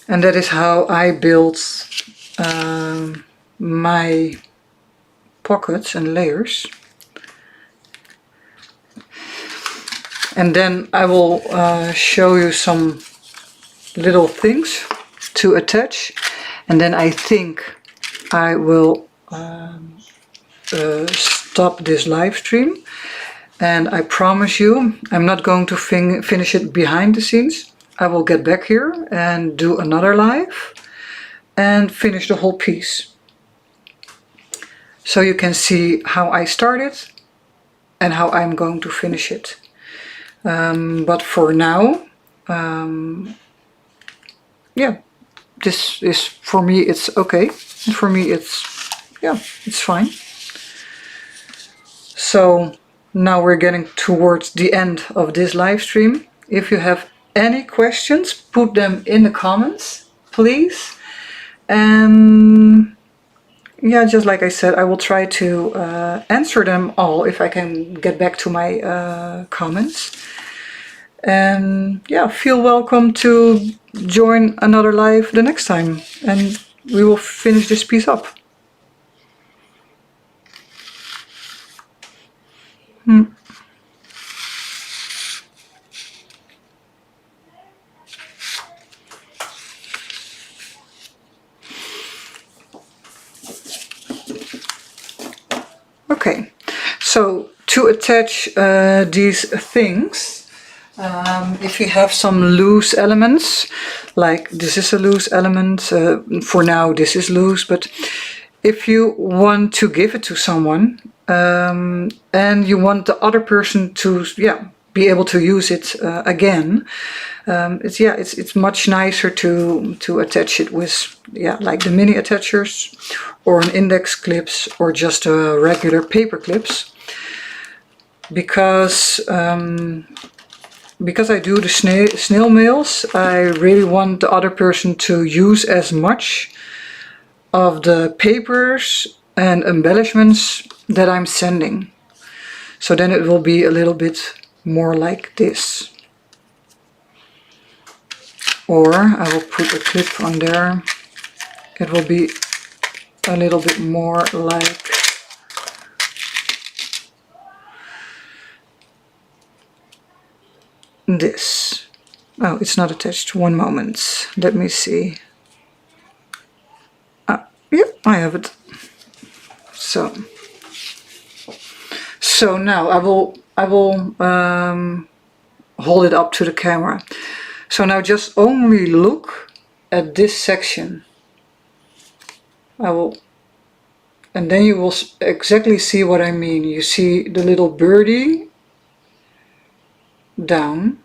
And that is how I build my pockets and layers. And then I will show you some little things to attach, and then I think I will stop this live stream. And I promise you, I'm not going to finish it behind the scenes. I will get back here and do another live and finish the whole piece. So you can see how I started and how I'm going to finish it. But for now, yeah, this is, for me, it's okay. For me, it's, yeah, it's fine. So now we're getting towards the end of this live stream. If you have any questions, put them in the comments, please. And yeah, just like I said, I will try to answer them all if I can get back to my comments. And yeah, feel welcome to join another live the next time, and we will finish this piece up. Okay, so to attach these things, if you have some loose elements, like this is a loose element, for now this is loose, but if you want to give it to someone and you want the other person to, yeah, be able to use it again, it's much nicer to attach it with, yeah, like the mini attachers or an index clips or just a regular paper clips, because I do the snail mails, I really want the other person to use as much of the papers and embellishments that I'm sending. So then it will be a little bit more like this. Or I will put a clip on there. It will be a little bit more like this. Oh, it's not attached. One moment. Let me see. Yeah, I have it. So now I will hold it up to the camera. So now just only look at this section. And then you will exactly see what I mean. You see the little birdie down.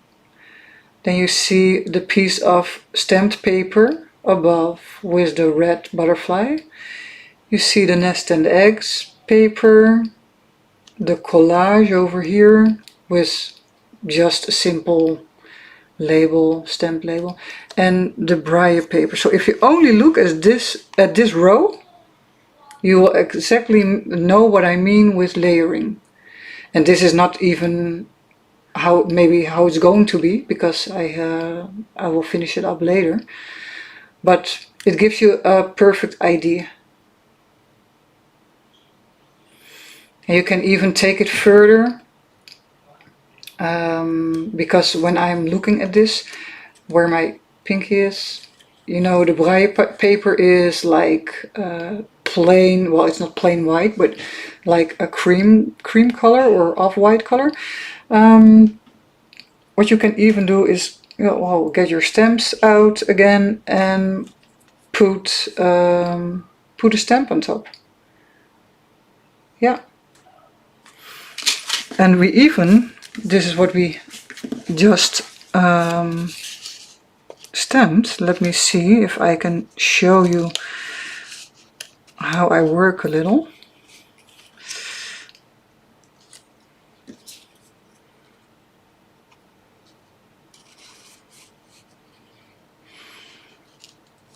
Then you see the piece of stamped paper above with the red butterfly. You see the nest and eggs paper, the collage over here with just a simple label, stamped label, and the braille paper. So if you only look at this row, you will exactly know what I mean with layering. And this is not even how it's going to be, because I will finish it up later. But it gives you a perfect idea. And you can even take it further, because when I'm looking at this, where my pinky is, you know, the braille paper is like plain, well, it's not plain white, but like a cream color or off-white color. What you can even do is, you know, well, get your stamps out again and put a stamp on top. Yeah. And we even, this is what we just stamped. Let me see if I can show you how I work a little.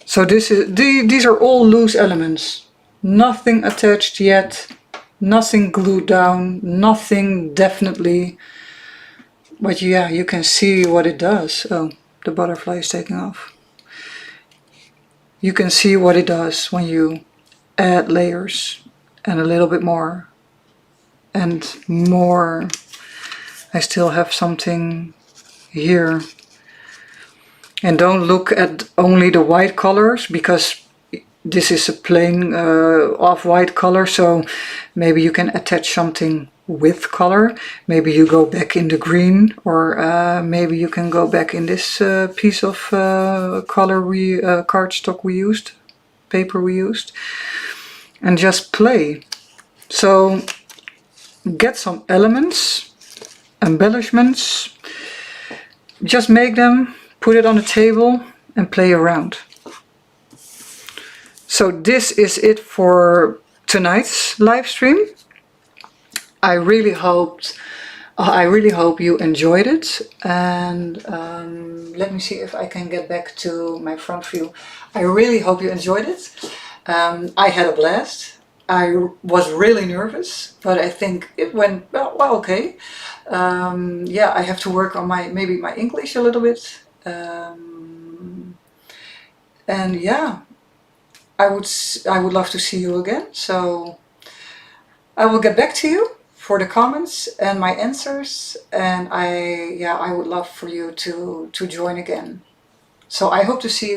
So these are all loose elements. Nothing attached yet. Nothing glued down, nothing definitely, but yeah, you can see what it does. Oh, the butterfly is taking off. You can see what it does when you add layers and a little bit more and more. I still have something here. And don't look at only the white colors, because this is a plain off-white color, so maybe you can attach something with color. Maybe you go back in the green, or maybe you can go back in this piece of color cardstock we used, paper we used, and just play. So get some elements, embellishments, just make them, put it on the table and play around. So this is it for tonight's live stream. I really hope you enjoyed it, and let me see if I can get back to my front view. I really hope you enjoyed it. I had a blast. I was really nervous, but I think it went well okay. Yeah, I have to work on maybe my English a little bit. And yeah, I would love to see you again. So I will get back to you for the comments and my answers, and I would love for you to join again. So I hope to see you